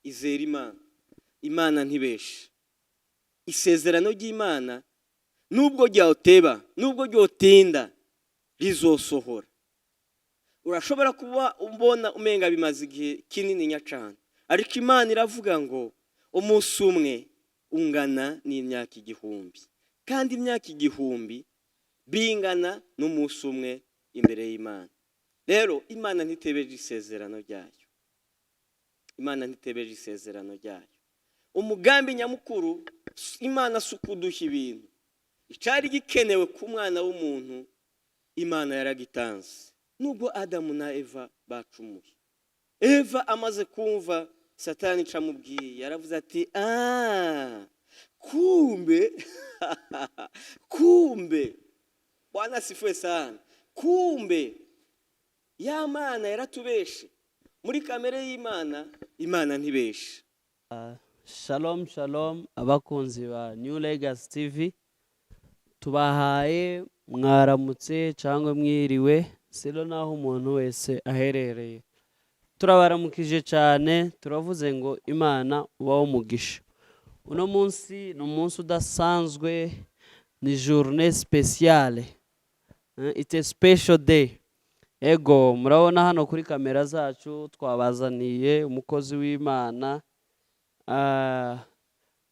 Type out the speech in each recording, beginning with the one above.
izera imana. Imana ntibeshe. Isezerano ry'Imana nubwo ryoteba, nubwo ryotinda, rizosohora. Urashobora kuba umbona umenga bimaze igihe kinini nyacana, ariko Imana iravuga ngo umunsi umwe ungana n'imyaka 1000, kandi imyaka 1000 bingana n'umunsi umwe imbere y'Imana. Rero Imana ntitebeje isezerano ryayo. Imana ntitebeje isezerano ryayo. Umugambi nyamukuru Imana sukuduha ibintu. Icari gikenewe ku mwana w'umuntu Imana yaragitanze. Nubwo Adamu na Eva bacumuye. Eva amaze kumva Satani camubwiye, yaravuze ati kumbe kumbe Bwana sifiwe sana. Kumbe ya Mana yaratubeshe. Muri kamere y'Imana, Imana ntibeshe. Shalom shalom abakunzi ba New Legacy TV, tubahaye mwaramutse cyangwa mwiriwe silo naho umuntu wese aherereye. Turabaramukije cyane, turavuze ngo Imana ubaho umugisha. Uno munsi ni umunsi udasanzwe, ni journée spéciale. It's a special day. Ego murabona hano kuri kamera zacu twabazaniye umukozi w'Imana.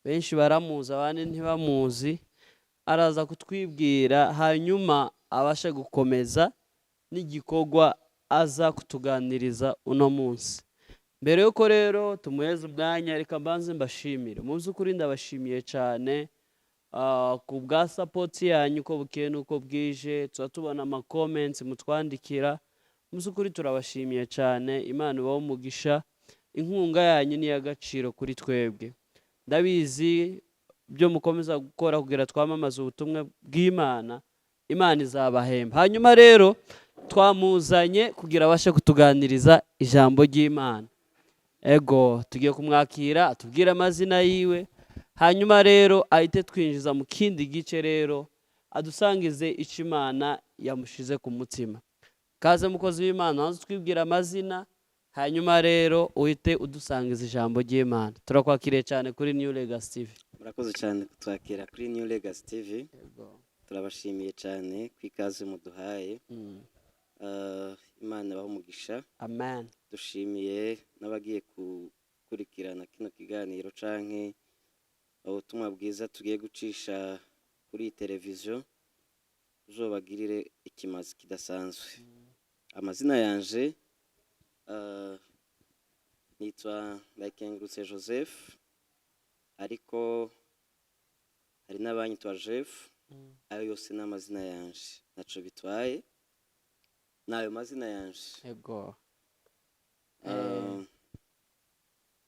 Benshi baramuzi abandi ntibamuzi, araza kutwibwira hanyuma abashe gukomeza n'igikorwa aza kutuganiriza uno munsi. Mbere yuko rero tumuheze ubwanya, reka mbanze mbashimire. Mu by'ukuri ndabashimiye cyane ku bwa support yanyu uko bukeye n'uko bwije. Tuba tubona ama comments mutwandikira. Mu by'ukuri turabashimiye cyane. Imana ibahe umugisha. Inkunga yanyu ni y'agaciro kuri twebwe. Ndabizi byo mukomeza gukora kugira twamamaza ubutumwa bw'Imana, Imana izabahemba. Hanyuma rero twamuzanye kugira abashe kutuganiriza ijambo ry'Imana. Ego tugiye kumwakira atubwire amazina yiwe, hanyuma rero ahite twinjiza mu kindi gice rero adusangize icyo Imana yamushize ku mutima. Kaze mukozi w'Imana, nazo twibwira amazina, hanyuma rero uhite udusangiza ijambo ry'Imana. Turakwakiriye cyane kuri New Legacy TV. Murakoze cyane kutwakira kuri New Legacy TV. Turabashimiye cyane kwikaze muduhaye. Imana ibahe umugisha. Amen. Dushimiye n'abagiye gukurikirana kino kiganiro canke ubutumwa bwiza tugiye gucisha kuri televiziyo. Uzobagirire ikimazi kidasanzwe. Amazina yanje nitwa Ndayikengurutse Joseph, ariko hari n'abanyitwa Jeff. Ayo yose n'amazina yanje, naco bitwaye nayo mazina yanje.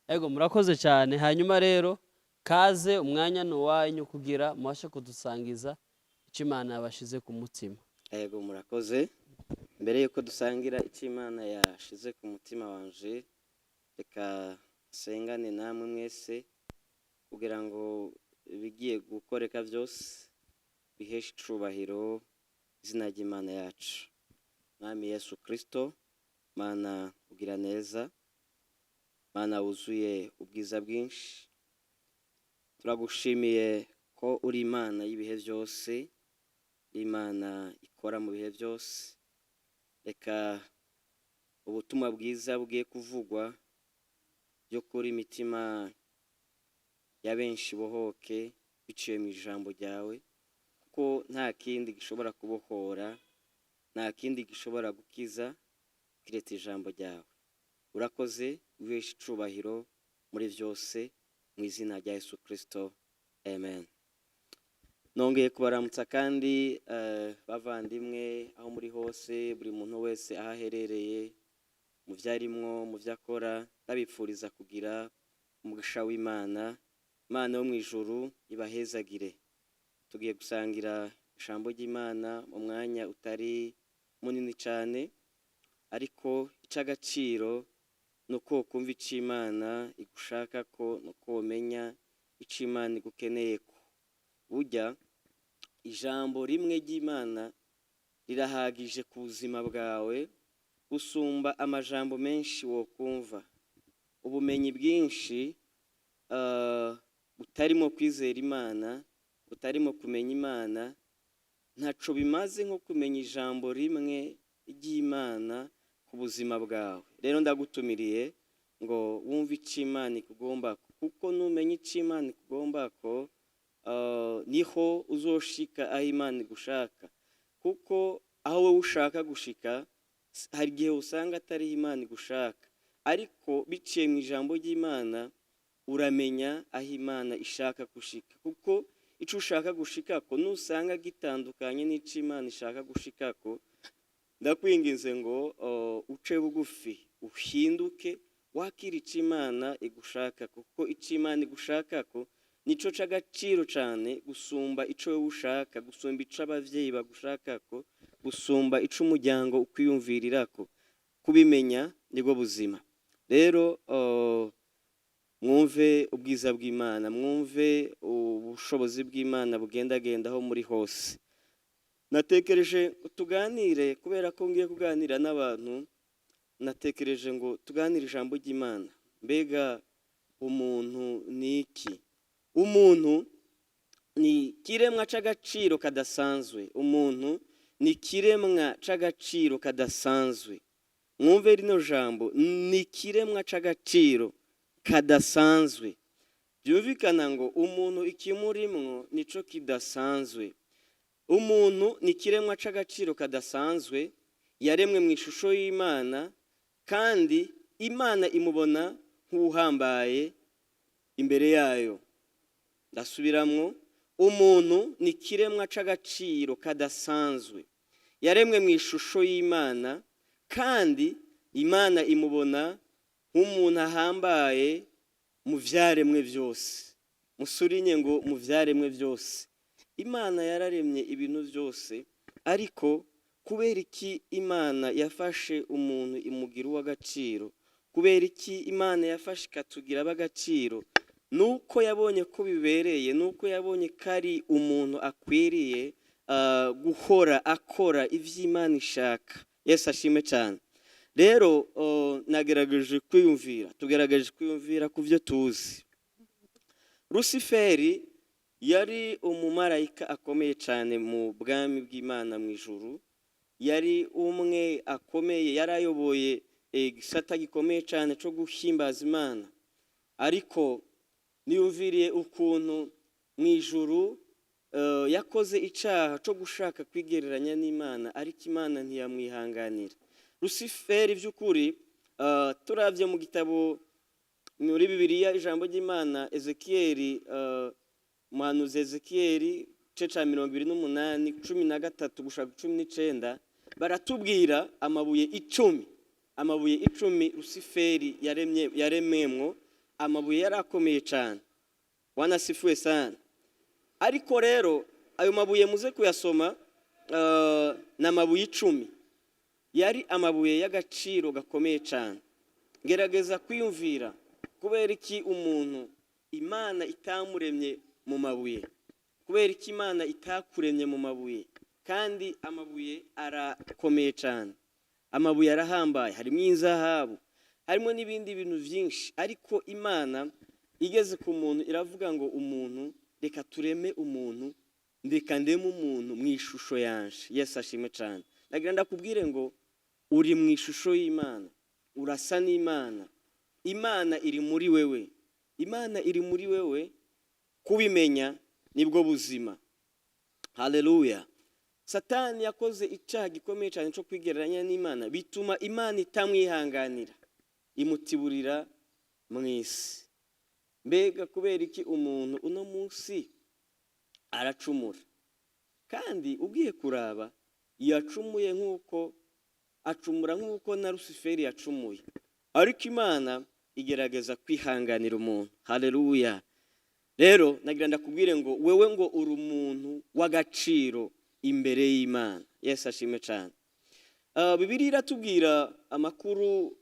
Ego murakoze cyane. Hanyuma rero kaze umwanya n'uwanyu kugira mubashe kudusangiza icyo Imana yabashize ku mutima. Ego murakoze. Mbere yuko dusangira icyo Imana yashize ku mutima wanje, reka sengane namwe mwese kugira ngo bigiye gukoreka byose biheshe icubahiro izina ry'Imana yacu. Mwami Yesu Kristo, Mana ugira neza, Mana wuzuye ubwiza bwinshi, turagushimiye ko uri Imana y'ibihe byose, Imana ikora mu bihe byose. Reka ubutumwa bwiza bugiye kuvugwa byo kuri imitima ya benshi bohoke biciye mu ijambo ryawe, kuko nta kindi gishobora kubohora, nta kindi gishobora gukiza kiretse ijambo ryawe. Urakoze, wiheshe icubahiro muri byose mu izina rya Yesu Kristo. Amen. Nongeye kubaramutsa kandi bavandimwe aho muri hose, buri muntu wese ahaherereye, mu byarimwo, mu byakora, ndabipfuriza kugira umugisha w'Imana. Imana yo mu ijuru ibahezagire. Tugiye gusangira ijambo ry'Imana mu mwanya utari munini cyane, ariko ic'agaciro nuko kumva icyo Imana igushaka ko, nuko umenya icyo Imana igukeneye ko. Burya ijambo rimwe ry'Imana rirahagije ku buzima bwawe gusumba amajambo menshi wokumva. ubumenyi bwinshi butarimo kwizera Imana, butarimo kumenya Imana, ntaco bimaze nko kumenya ijambo rimwe ry'Imana ku buzima bwawe. Rero ndagutumiriye ngo wumve ico Imana ikugombako, kuko numenya ico Imana ikugombako niho uzoshika aho Imana igushaka, kuko aho wowe ushaka gushika hari igihe usanga atari Imana igushaka, ariko biciye mu ijambo ry'Imana uramenya aho Imana ishaka gushika, kuko ico ushaka gushikako nusanga gitandukanye n'ico Imana ishaka gushikako, ndakwinginze ngo uce bugufi uhinduke wakira ico Imana igushaka, kuko ico Imana igushakako nico c'agaciro cane gusumba ico wowe ushaka, gusumba ico abavyeyi bagushakako, gusumba ico umuryango ukwiyumvirirako. Kubimenya nibwo buzima. Rero mwumve ubwiza bw'Imana, mwumve ubushobozi bw'Imana bugendagenda aho muri hose. Natekereje tuganire, kubera ko ngiye kuganira n'abantu, natekereje ngo tuganire ijambo ry'Imana. Mbega umuntu ni iki? Umuntu ni kiremwa c'agaciro kadasanzwe. Umuntu ni kiremwa c'agaciro kadasanzwe. Mwumve rino jambo, ni kiremwa c'agaciro kadasanzwe. Byumvikana ngo umuntu ikimurimwo nico kidasanzwe. Umuntu ni kiremwa c'agaciro kadasanzwe, yaremwe mu ishusho y'Imana, kandi Imana imubona nk'uhambaye imbere yayo. Ndasubiramwo, umuntu ni kiremwa c'agaciro kadasanzwe, yaremwe mu ishusho y'Imana, kandi Imana imubona nk'umuntu ahambaye mu vyaremwe vyose. Musurinye ngo mu vyaremwe vyose. Imana yararemye ibintu vyose, ariko kubera iki Imana yafashe umuntu imugira uw'agaciro? Kubera iki Imana yafashe ikatugira ab'agaciro? Nuko yabonye ko bibereye, nuko yabonye ko ari umuntu akwiriye guhora akora ivy'Imana ishaka. Yesu ashime cyane. Rero tugerageje kwiyumvira ku byo tuzi. Rusiferi yari umumarayika akomeye cyane mu bwami bw'Imana mu ijuru. Yari umwe akomeye, yarayoboye igisata gikomeye cyane cyo guhimbaza Imana. Ariko niyumviriye ukuntu mu ijuru yakoze icaha cyo gushaka kwigereranya n'Imana, ariko Imana ntiyamwihanganira. Rusiferi by'ukuri turavye mu gitabo muri Bibiliya ijambo ry'Imana, Ezekiyeli, umuhanuzi Ezekiyeli igice ca 28 13 gushaka 19, baratubwira amabuye 10 Rusiferi yaremwemwo. Amabuye yarakomeye cyane, wanasifuwe sana. Ariko rero ayo mabuye muze kuyasoma, n'amabuye 10 yari amabuye y'agaciro gakomeye cyane. Gerageza kwiyumvira kubera iki umuntu Imana itamuremye mu mabuye, kubera iki Imana itakuremye mu mabuye, kandi amabuye arakomeye cyane, amabuye arahambaye, harimo inzahabu, harimo n'ibindi bintu byinshi. Ariko Imana igeze ku muntu iravuga ngo umuntu, reka tureme umuntu, ndeka ndeme umuntu mu ishusho yanje. Yesu ashime cyane. Ndagira ndakubwire ngo uri mu ishusho y'Imana, urasa n'Imana. Imana iri muri wewe, Imana iri muri wewe. Kubimenya nibwo buzima. Haleluya. Satani yakoze icyaha gikomeye cyane cyo kwigereranya n'Imana, bituma Imana itamwihanganira, imutiburira mu isi. Mbega kubera iki umuntu uno munsi aracumura? Kandi ugiye kuraba, yacumuye acumura nk'uko na Rusiferi yacumuye, ariko Imana igerageza kwihanganira umuntu. Haleluya. Rero nagira ndakubwire ngo wewe ngo uri umuntu w'agaciro imbere y'Imana. Yesu ashime cyane. Bibiliya iratubwira amakuru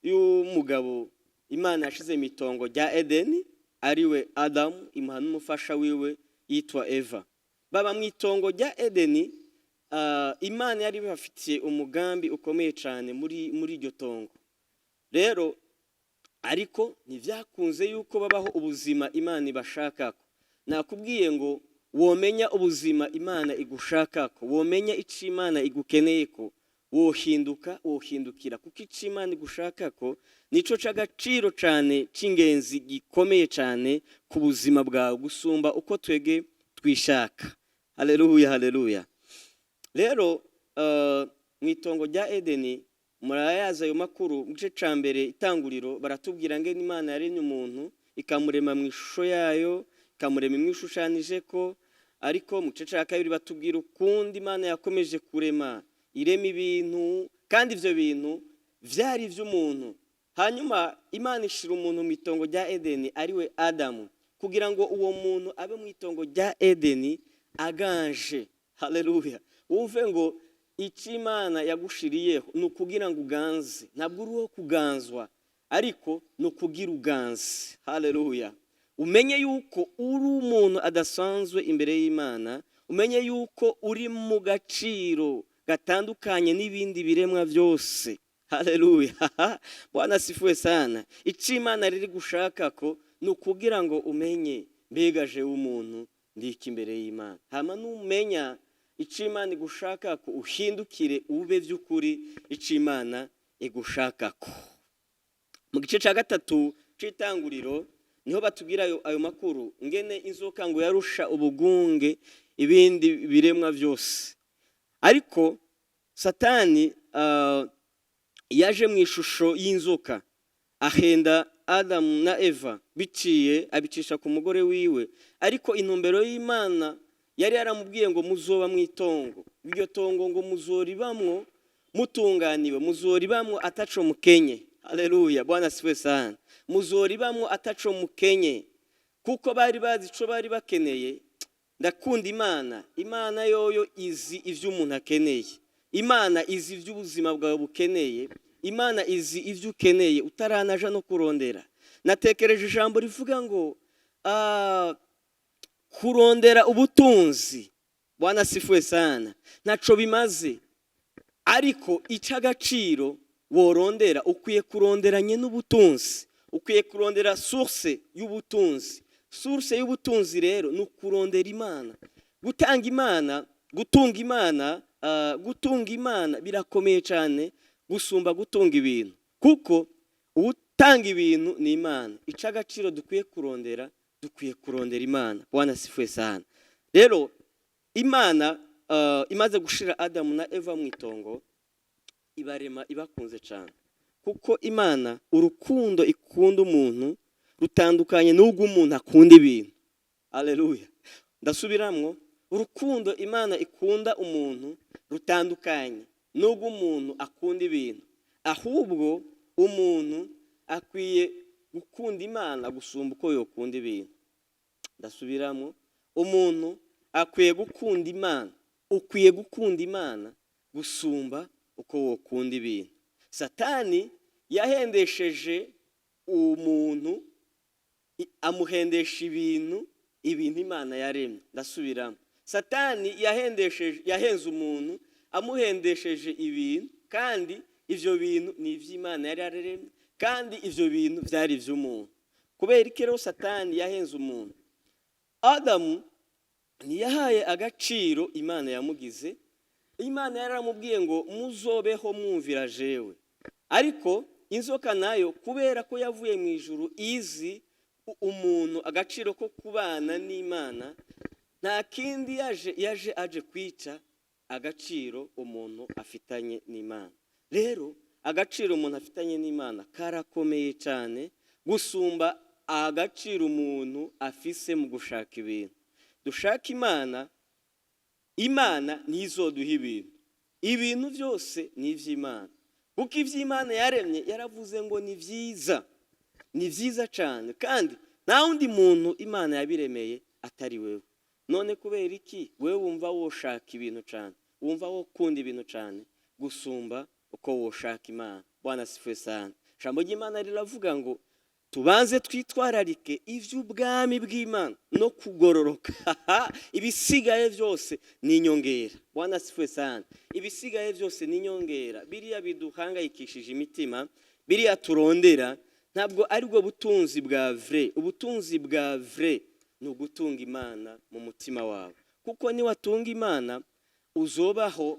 y'umugabo Imana yashize mu itongo rya Edeni, ariwe Adamu, imuha n'umufasha wiwe yitwa Eva. Baba mu itongo rya Edeni, Imana yari bafitiye umugambi ukomeye cyane muri iryo tongo. Rero ariko ntibyakunze yuko babaho ubuzima Imana ibashakako. Nakubwiye ngo womenya ubuzima Imana igushakako, womenya icyo Imana igukeneyeko, wohindukira kuko icyo Imana igushakako nico c'agaciro cyane, c'ingenzi, gikomeye cyane ku buzima bwawe gusumba uko twege twishaka. Haleluya, haleluya. Rero mu itongo rya Edeni murayaza ayo makuru. Mu gice ca mbere itanguriro baratubwira ngo Imana yaremye umuntu ikamurema mu ishusho yayo, ikamurema imwishushanije ko. Ariko mu gice ca kabiri batubwira ukundi Imana yakomeje kurema, irema ibintu, kandi ivyo bintu vyari ivy'umuntu. Hanyuma Imana ishira umuntu mu itongo rya Edeni ariwe Adamu, kugira ngo uwo muntu abe mu itongo rya Edeni aganje. Haleluya. Wumve ngo icyo Imana yagushiriyeho ni ukugira ngo uganze, ntabwo uriho kuganzwa, ariko ni ukugira uganze. Haleluya. Umenye yuko uri umuntu adasanzwe imbere y'Imana, umenye yuko uri mu gaciro gatandukanye n'ibindi biremwa byose. Haleluya. Bwana sifuwe sana. Icyo Imana riri gushakako ni ukugira ngo umenye mbega jewe umuntu ndiki imbere y'Imana. Hama numenya icyo Imana igushakako uhindukire ube by'ukuri icyo Imana igushakako. Mu gice cya gatatu c'itanguriro niho batubwira ayo makuru, ngene inzoka ngo yarusha ubugunge ibindi biremwa byose. Ariko Satani yaje mu ishusho y'inzoka, ahenda Adamu na Eva abicisha ku mugore wiwe. Ariko intumbero y'Imana yari yaramubwiye ngo muzoba mu itongo, iryo tongo ngo muzoribamwo mutunganiwe, muzoribamwo ataco mukenye. Haleluya. Bwana siwe sana. Muzoribamwo ataco mukenye, kuko bari bazi ico bari bakeneye. Ndakunda Imana. Imana yoyo izi ivyo umuntu akeneye. Imana izi ivyo ubuzima bwawe bukeneye. Imana izi ivyo ukeneye utaranaja no kurondera. Natekereje ijambo rivuga ngo kurondera ubutunzi. Bwana sifuwe sana. Naco bimaze. Ariko icagaciro worondera ukwiye kuronderanye n'ubutunzi. Ukwiye kurondera source y'ubutunzi. Source y'ubutunzi rero ni ukurondera Imana. Gutunga Imana birakomeye cyane gusumba gutunga ibintu, kuko utanga ibintu ni Imana. Icagaciro dukwiye kurondera Imana. Bwana sifuwe sana. Rero Imana imaze gushira Adamu na Eva mu itongo, ibarema ibakunze cyane, kuko Imana urukundo ikunda umuntu rutandukanye n'ubwo umuntu akunda ibintu. Haleluya. Ndasubiramwo, urukundo Imana ikunda umuntu rutandukanye n'ubwo umuntu akunda ibintu. Ahubwo umuntu akwiye gukunda Imana gusumba uko yokunda ibintu. Ndasubiramo, umuntu akwiye gukunda Imana, ukwiye gukunda Imana gusumba uko wokunda ibintu. Satani yahendesheje umuntu, amuhendesha ibintu Imana yaremye. Ndasubiramo, Satani yahenze umuntu amuhendesheje ibintu, kandi ivyo bintu ni ivy'Imana yari yaremye, kandi ivyo bintu byari ivy'umuntu. Kubera iki rero Satani yahenze umuntu? Adamu ntiyahaye agaciro Imana yamugize. Imana yaramubwiye ngo muzobeho mwumvira jewe. Ariko inzoka nayo kubera ko yavuye mu ijuru izi umuntu agaciro ko kubana n'Imana, nta kindi yaje aje kwica agaciro umuntu afitanye n'Imana. Rero agaciro umuntu afitanye n'Imana karakomeye cyane gusumba agaciro umuntu afise mu gushaka ibintu. Dushaka Imana, Imana ntizoduha ibintu byose ni ivy'Imana, kuko ivy'Imana yaremye yaravuze ngo ni vyiza cyane, kandi nta wundi muntu Imana yabiremeye atari wewe. None kubera iki wewe wumva woshaka ibintu cyane, wumva wokunda ibintu cyane gusumba uko woshaka Imana? Bwana sifuwe sana. Ijambo ry'Imana riravuga ngo tubanze twitwararike ivy'ubwami bw'Imana no kugororoka. Ibisigaye byose ni inyongera. Bwana sifuwe sana. Ibisigaye byose ni inyongera. Biriya biduhangayikishije imitima, biriya turondera ntabwo ari bwo butunzi bwa vrai. Ubutunzi bwa vrai ni ugutunga Imana mu mutima wawe, kuko niwatunga Imana uzobaho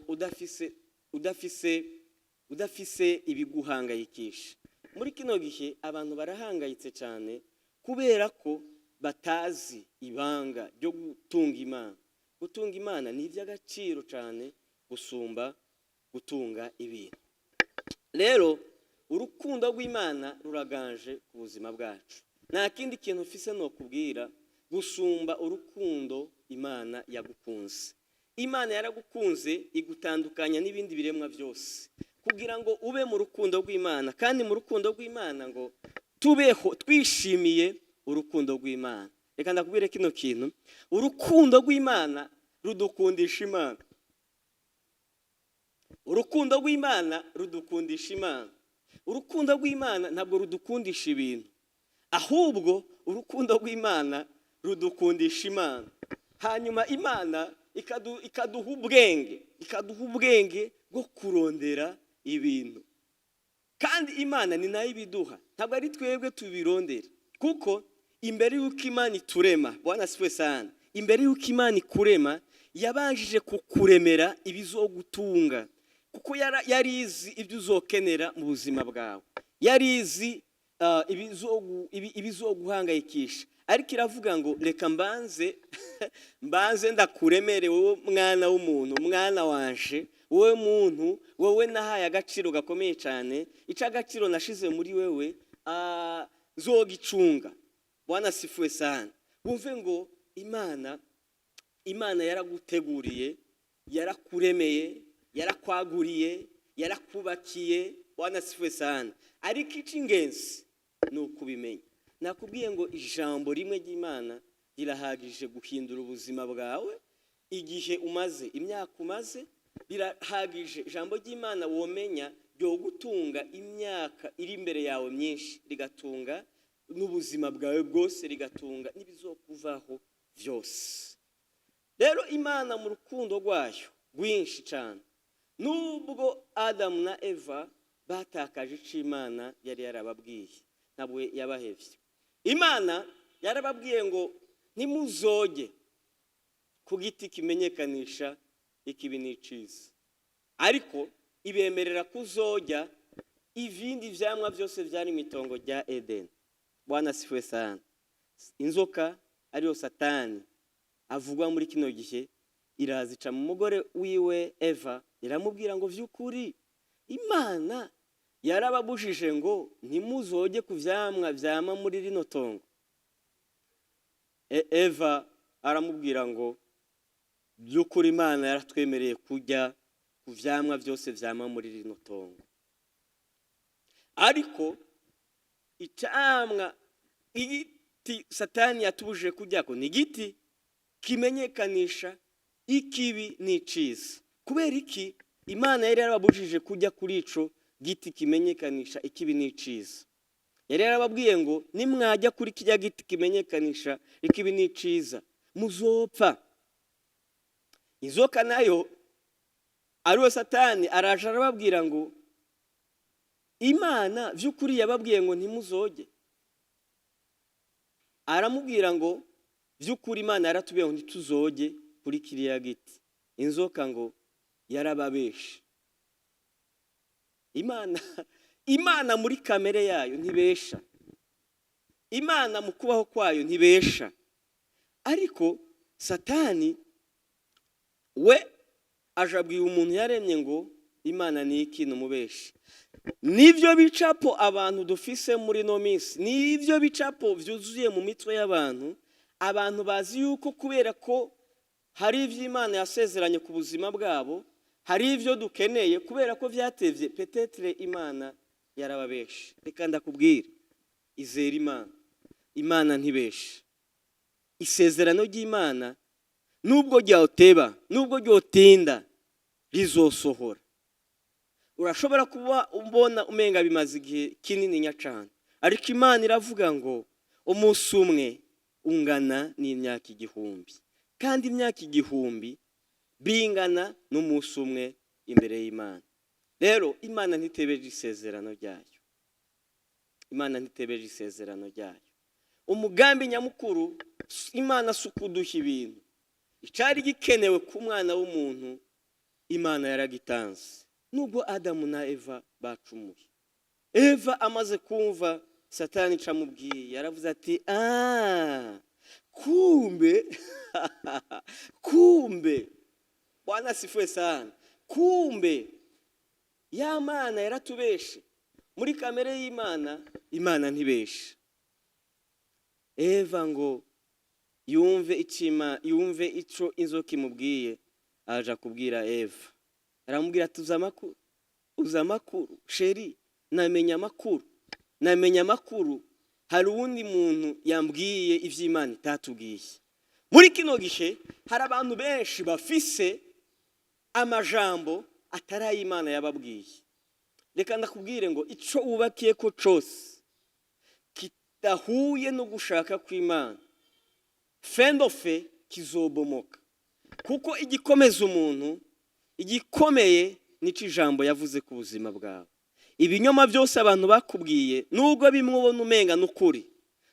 udafise ibiguhangayikisha. Muri kino gihe abantu barahangayitse cyane kubera ko batazi ibanga ryo gutunga Imana. Gutunga Imana ni iby'agaciro cyane gusumba gutunga ibintu. Rero urukundo rw'Imana ruraganje ku buzima bwacu. Nta kindi kintu ufise no kubwira gusumba urukundo Imana yagukunze. Imana yaragukunze igutandukanya n'ibindi biremwa byose kugira ngo ube mu rukundo rw'Imana, kandi mu rukundo rw'Imana ngo tubeho twishimiye urukundo rw'Imana. Reka ndakubwire kino kintu, urukundo rw'Imana rudukundisha Imana. Urukundo rw'Imana rudukundisha Imana. Urukundo rw'Imana ntabwo rudukundisha ibintu, ahubwo urukundo rw'Imana rudukundisha Imana. Hanyuma Imana ikaduha ubwenge bwo kurondera ibintu, kandi Imana ni nayo ibiduha, ntabwo ari twebwe tubirondera. Kuko imbere y'uko Imana iturema, Bwana asifiwe sana, imbere y'uko Imana ikurema yabanjije kukuremera ibizogutunga, kuko yari izi ibyo uzokenera mu buzima bwawe, yari izi ibizoguhangayikisha. Ariko iravuga ngo reka mbanze ndakuremere wowe mwana w'umuntu, mwana wanje, wowe muntu, wowe nahaye agaciro gakomeye cyane, ic'agaciro nashize muri wewe zogicunga. Bwana asifiwe sana. Wumve ngo Imana yaraguteguriye, yarakuremeye, yarakwaguriye, yarakubakiye. Bwana asifiwe sana. Ariko icy'ingenzi ni ukubimenya. Nakubwiye ngo ijambo rimwe ry'Imana rirahagije guhindura ubuzima bwawe. Igihe umaze, imyaka umaze, birahagije. Ijambo ry'Imana womenya ryo gutunga imyaka iri imbere yawe myinshi, rigatunga n'ubuzima bwawe bwose, rigatunga n'ibizokuvaho byose. Rero Imana mu rukundo rwayo rwinshi cyane, nubwo Adamu na Eva batakaje icyo Imana yari yarababwiye, ntabwo yabahevye. Imana yarababwiye ngo ntimuzoge ku giti kimenyekanisha ikibi n'iciza, ariko ibemerera kuzojya ibindi vyamwa byose byari mu itongo rya Edeni. Bwana asifiwe sana. Inzoka ariyo Satani avugwa muri kino gihe irazica mu mugore wiwe Eva, iramubwira ngo vy'ukuri Imana yarababujije ngo ntimuzoge ku vyamwa vyama muri rino tongo. Eva aramubwira ngo by'ukuri Imana yaratwemereye kujya ku vyamwa byose vyama muri rino tongo, ariko icamwa igiti Satani yatubujije kujyako ni igiti kimenyekanisha ikibi n'iciza. Kubera iki Imana yari yarababujije kujya kuri ico giti kimenyekanisha ikibi n'iciza? Yari yarababwiye ngo nimwajya kuri kijya giti kimenyekanisha ikibi n'iciza muzopfa. Inzoka nayo ariwe Satani araje arababwira ngo Imana vy'ukuri yababwiye ngo ntimuzoge. Aramubwira ngo vy'ukuri Imana yaratubwiye ngo ntituzoge kuri kiriya giti. Inzoka ngo yarababeshe. Imana muri kamere yayo ntibesha. Imana mu kubaho kwayo ntibesha. Ariko Satani we ajabwiye umuntu yaremye ngo Imana ni ikintu mubeshi. Nivyo bicapo abantu dufise muri no minsi, nivyo bicapo vyuzuye mu mitwe y'abantu. Abantu bazi yuko kubera ko hari ivyo Imana yasezeranye ku buzima bwabo, hari ivyo dukeneye kubera ko vyatevye, petetre Imana yarababeshe. Reka ndakubwira, izera Imana. Imana ntibeshe. Isezerano ry'Imana nubwo ryoteba, nubwo ryotinda, rizosohora. Urashobora kuba umbona umenga bimaze igihe kinini nyacana, ariko Imana iravuga ngo umunsi umwe ungana n'imyaka 1000, kandi imyaka 1000 bingana n'umunsi umwe imbere y'Imana. Rero Imana ntitebeje isezerano ryayo. imana ntitebeje isezerano ryayo. Umugambi nyamukuru imana si ukuduha ibintu, icyari gikenewe ku mwana w'umuntu imana yaragitanze. Nubwo Adamu na Eva bacumuye, Eva amaze kumva Satani camubwiye, yaravuze ati kumbe kumbe, Bwana asifiwe sana, kumbe ya mana yaratubeshe. Muri kamere y'Imana, Imana ntibeshe. Eva ngo yumve ico inzoka imubwiye, aja kubwira Eva, aramubwira ati uza amakuru sheri, namenya amakuru, hari uwundi muntu yambwiye ivy'Imana itatubwiye. Muri kino gishe hari abantu benshi bafise amajambo atari Imana yababwiye. Reka ndakubwire ngo ico wubakiye ko cose kidahuye no gushaka kw'Imana, fendofe kizobomoka. Kuko igikomeza umuntu, igikomeye nico ijambo yavuze ku buzima bwawe. Ibinyoma byose abantu bakubwiye, nubwo bimwe ubona umenga n'ukuri,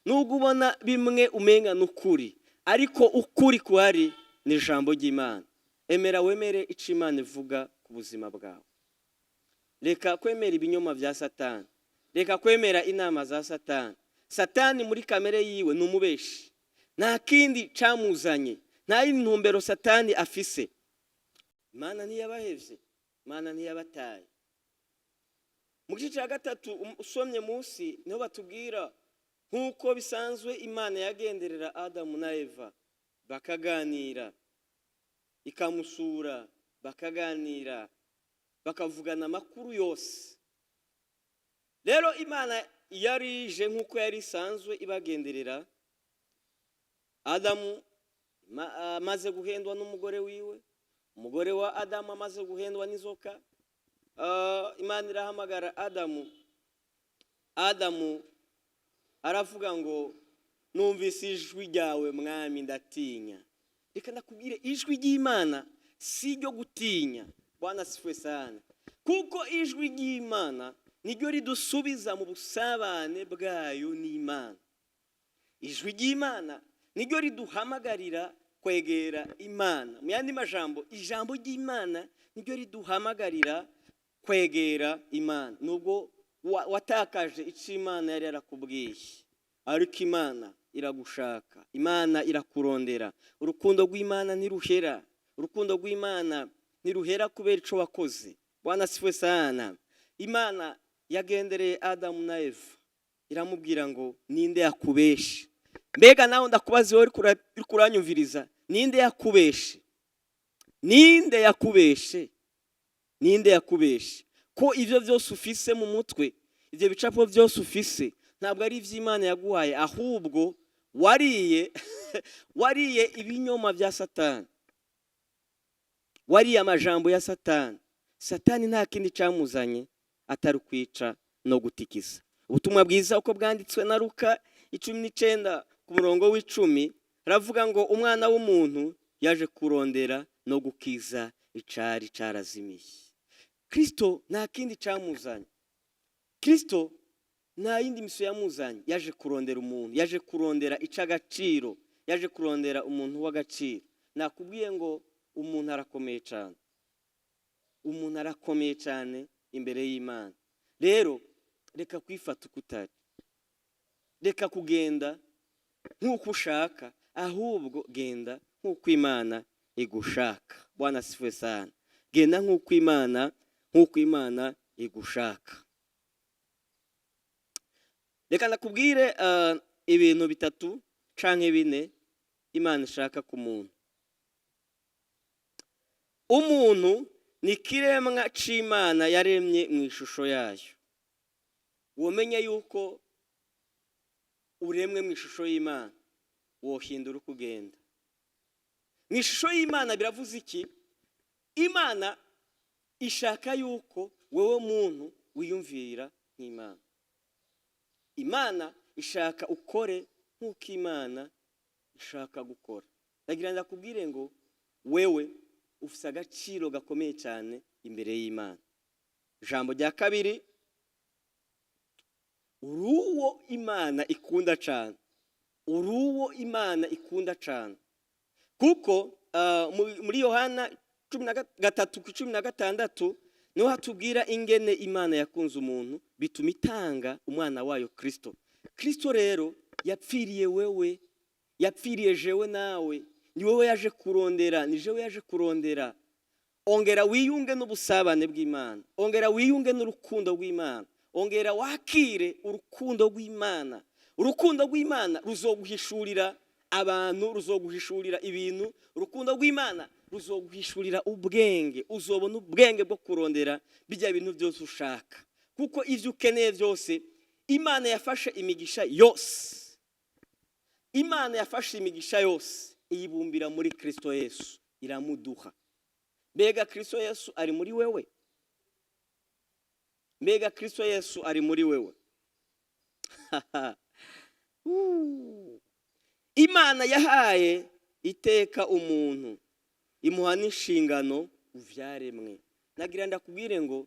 nubwo ubona bimwe umenga n'ukuri, ariko ukuri kuhari ni ijambo ry'Imana. Emera wemere ico Imana ivuga ku buzima bwawe. Reka kwemera ibinyoma bya Satani, reka kwemera inama za Satani. Satani muri kamere yiwe ni umubeshi, nta kindi camuzanye, nta yindi ntumbero Satani afise. Imana ntiyabahevye, Imana ntiyabataye. Mu gice cya gatatu usomye munsi niho batubwira nk'uko bisanzwe Imana yagenderera Adamu na Eva, bakaganira, ikamusura, bakaganira, bakavugana amakuru yose. Rero Imana yarije nk'uko yari isanzwe ibagenderera. Adamu amaze guhendwa n'umugore wiwe, umugore wa Adamu amaze guhendwa n'inzoka, Imana irahamagara Adamu aravuga ngo numvise ijwi ryawe mwami ndatinya. Reka ndakubwire ijwi ry'Imana si ryo gutinya. Bwana asifiwe sana. Kuko ijwi ry'Imana niryo ridusubiza mu busabane bwayo n'Imana. Ijwi ry'Imana niryo riduhamagarira kwegera Imana. Mu yandi majambo, ijambo ry'Imana niryo riduhamagarira kwegera Imana. Nubwo watakaje ico Imana yari yarakubwiye, ariko Imana iragushaka, Imana irakurondera. Urukundo rw'Imana ntiruhera, urukundo rw'Imana ntiruhera kubera ico wakoze. Bwana asifiwe sana. Imana yagendereye Adamu na Eva, iramubwira ngo ninde yakubeshe. Mbega nawe ndakubaza wowe uri kuranyumviriza, ninde yakubeshe? Ninde yakubeshe? Ninde yakubeshe? Ko ivyo byose ufise mu mutwe, ivyo bicapo byose ufise, ntabwo ari ivy'Imana yaguhaye, ahubwo wariye ibinyoma bya Satani, wariye amajambo ya Satani. Satani nta kindi camuzanye atari kwica no gutikiza. Ubutumwa bwiza uko bwanditswe na Luka 19 ku murongo w'10 ravuga ngo umwana w'umuntu yaje kurondera no gukiza icari carazimiye. Kristo nta kindi camuzanye, Kristo nta yindi miso yamuzanye, yaje kurondera umuntu, yaje kurondera icagaciro, yaje kurondera umuntu w'agaciro. Nakubwiye ngo umuntu arakomeye cyane, umuntu arakomeye cyane imbere y'Imana. Rero reka kwifata ukutari, reka kugenda nk'uko ushaka, ahubwo genda nk'uko Imana igushaka. Bwana asifiwe sana. Genda nk'uko Imana igushaka. Reka nakubwire ibintu bitatu canke bine Imana ishaka ku muntu. Umuntu ni kiremwa c'Imana yaremye mu ishusho yayo. Womenye yuko uremwe mu ishusho y'Imana, wohindura uko ugenda. Mu ishusho y'Imana biravuze iki? Imana ishaka yuko wewe muntu wiyumvira nk'Imana. Imana ishaka ukore nk'uko Imana ishaka gukora. Ndagira ndakubwire ngo wewe ufise agaciro gakomeye cyane imbere y'Imana. Ijambo rya kabiri, uruwo imana ikunda cyane, uruwo imana ikunda cyane. Kuko muri Yohana 13:16 niho hatubwira ingene imana yakunze umuntu bituma itanga umwana wayo Kristo. Kristo rero yapfiriye wewe, yapfiriye jewe nawe, ni wowe yaje kurondera, ni jewe yaje kurondera. Ongera wiyunge n'ubusabane bw'Imana, ongera wiyunge n'urukundo rw'Imana, ongera wakire urukundo rw'Imana. Urukundo rw'Imana ruzoguhishurira abantu, ruzoguhishurira ibintu. Urukundo rw'Imana ruzoguhishurira ubwenge, uzobona ubwenge bwo kurondera bijya bintu byose ushaka. Kuko ivyo ukeneye byose Imana yafashe imigisha yose, Imana yafashe imigisha yose iyibumbira muri Kristo Yesu, iramuduha. Mbega Kristo Yesu ari muri wewe? Mbega Kristo Yesu ari muri wewe? Imana yahaye iteka umuntu, imuha n'inshingano uvyaremwe. Nagira ndakubwire ngo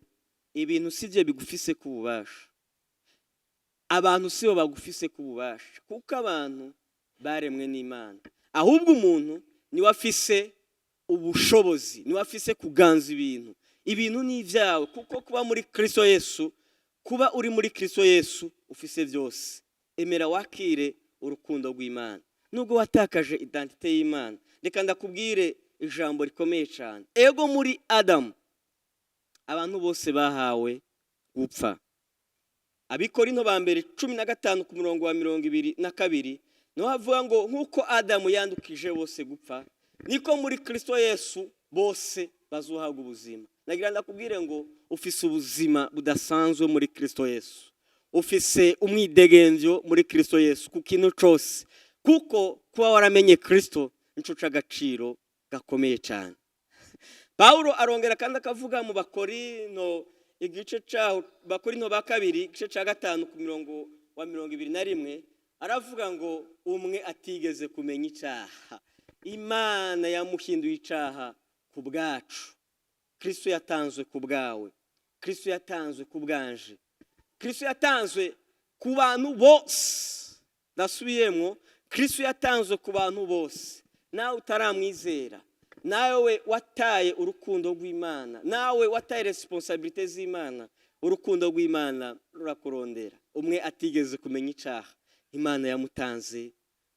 ibintu sivyo bigufise ku bubasha, abantu sibo bagufise ku bubasha, kuko abantu baremwe n'Imana. Ahubwo umuntu niwe afise ubushobozi, niwe afise kuganza ibintu. Ibintu ni ivyawe, kuko kuba muri Kristo Yesu, kuba uri muri Kristo Yesu ufise byose. Emera wakire urukundo rw'Imana. Nubwo watakaje identite y'Imana, reka ndakubwire ijambo rikomeye cyane. Ego muri Adamu abantu bose bahawe gupfa. Abikorinto ba mbere 15:22 no havuga ngo nkuko Adamu yandukije bose gupfa, niko muri Kristo Yesu bose bazohabwa ubuzima. Nagira ndakubwire ngo ufise ubuzima budasanzwe muri Kristo Yesu, ufise umwidegembyo muri Kristo Yesu ku kintu cyose, kuko kuba waramenye Kristo nico c'agaciro gakomeye cyane. Paulo arongera kandi akavuga mu Bakorinto igice cyaho, Bakorinto ba kabiri igice cya 5:21 aravuga ngo umwe atigeze kumenya icyaha, Imana yamuhinduye icyaha ku bwacu. Kristo yatanzwe ku bwawe, Kristo yatanzwe ku bwanje, Kristo yatanzwe ku bantu bose. Nasubiyemo, Kristo yatanzwe ku bantu bose. Nawe utaramwizera, nawe wataye urukundo rw'Imana, nawe wataye responsabilité z'Imana, urukundo rw'Imana rurakurondera. Umwe atigeze kumenya icyaha, Imana yamutanze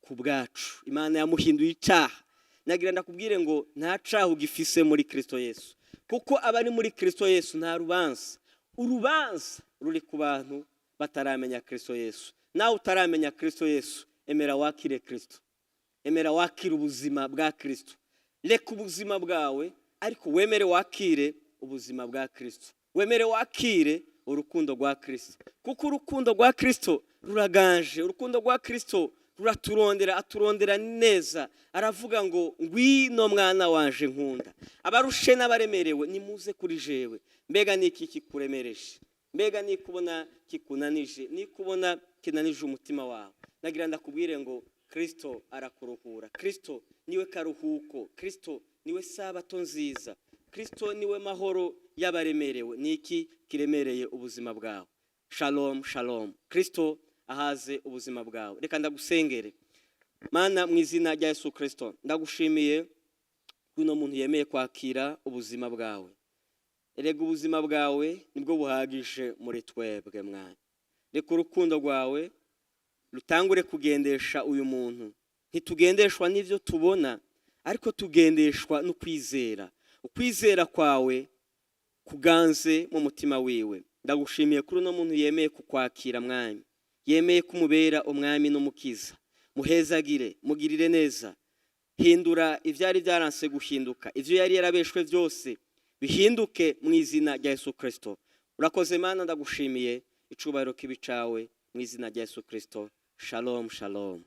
ku bwacu, Imana yamuhinduye icyaha. Nagira ndakubwire ngo nta cyaha ugifise muri Kristo Yesu, kuko abari muri Kristo Yesu nta rubanza. Urubanza ruri ku bantu bataramenya Kristo Yesu. Nawe utaramenya Kristo Yesu, emera wakire Kristo, emera wakire ubuzima bwa Kristo. Reka ubuzima bwawe, ariko wemere wakire ubuzima bwa Kristo, wemere wakire urukundo rwa Kristo, kuko urukundo rwa Kristo ruraganje. Urukundo rwa Kristo ruraturondera, aturondera neza. Aravuga ngo ngwino mwana wanje nkunda, abarushe n'abaremerewe nimuze kuri jewe. Mbega niki kikuremereje? Mbega nikubona kikunanije, nikubona kinanije umutima wawe? Nagira ndakubwire ngo Kristo arakuruhura, Kristo niwe karuhuko, Kristo niwe sabato nziza, Kristo niwe mahoro y'abaremerewe. Niki kiremereye ubuzima bwawe? Shalom, shalom. Kristo ahaze ubuzima bwawe. Reka ndagusengere. Mana, mu izina rya Yesu Kristo, ndagushimiye kuno muntu yemeye kwakira ubuzima bwawe. Erega ubuzima bwawe nibwo buhagije muri twebwe mwana. Reka urukundo rwawe rutangure kugendesha uyu muntu. Ntitugendeshwa n'ivyo tubona, ariko tugendeshwa no kwizera. Ukwizera kwawe kuganze mu mutima wiwe. Ndagushimiye kuri uno muntu yemeye kukwakira mwami, yemeye kumubera umwami n'umukiza. Muhezagire, mugirire neza. Hindura ivyari byaranse guhinduka, ivyo yari yarabeshwe byose bihinduke mu izina rya Yesu Kristo. Urakoze Mana, ndagushimiye. Icubahiro kibi cawe mu izina rya Yesu Kristo. Shalom, shalom.